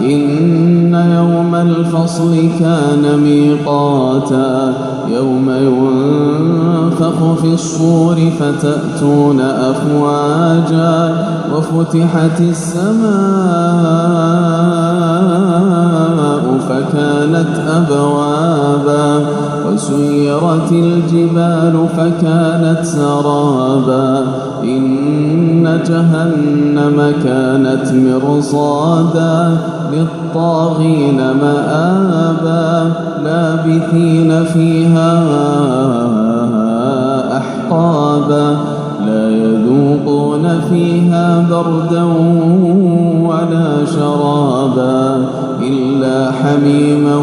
إن يوم الفصل كان ميقاتا يوم ينفخ في الصور فتأتون أفواجا وفتحت السماء فكانت أبوابا وسيرت الجبال فكانت سرابا إن جهنم كانت مرصادا للطاغين مآبا لابثين فيها أحقابا لا يذوقون فيها بردا ولا شرابا إلا حميما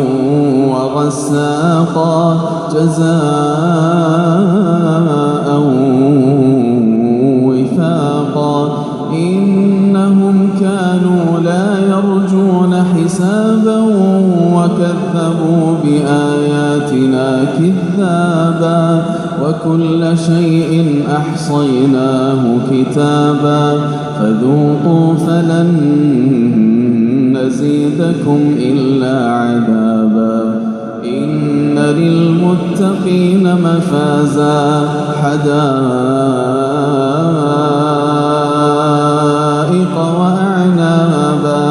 وغساقا جزاء وفاقا إنهم كانوا لا يرجون حسابا وكذبوا بآياتنا كذابا وكل شيء أحصيناه كتابا فذوقوا فلن نزيدكم إلا عذابا إن للمتقين مفازا حدائق وأعنابا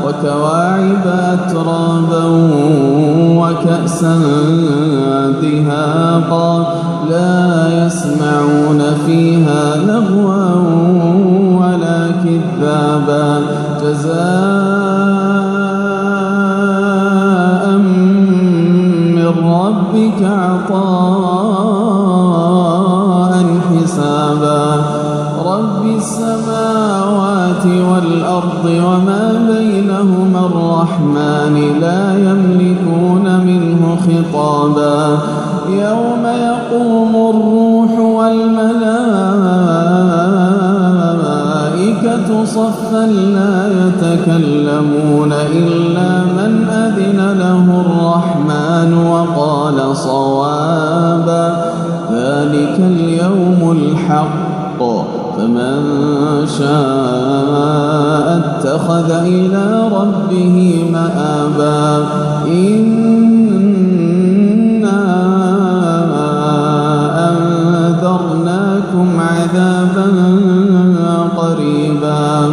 وكواعب أترابا وكأسا دهاقا لا يسمعون فيها لغوا ولا كذابا جزاء من ربك عطاء حسابا رب السماوات والأرض وما بينهما الرحمن لا يملكون منه خطابا يوم يقوم الروح والملائكة صفا لا يتكلمون إلا من أذن له الرحمن وقال صوابا ذلك اليوم الحق فمن شاء اتخذ إلى ربه مآبا إنا أنذرناكم عذابا قريبا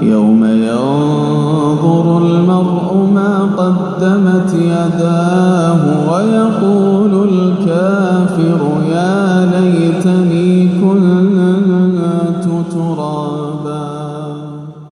يوم ينظر المرء ما قدمت يداه ويقول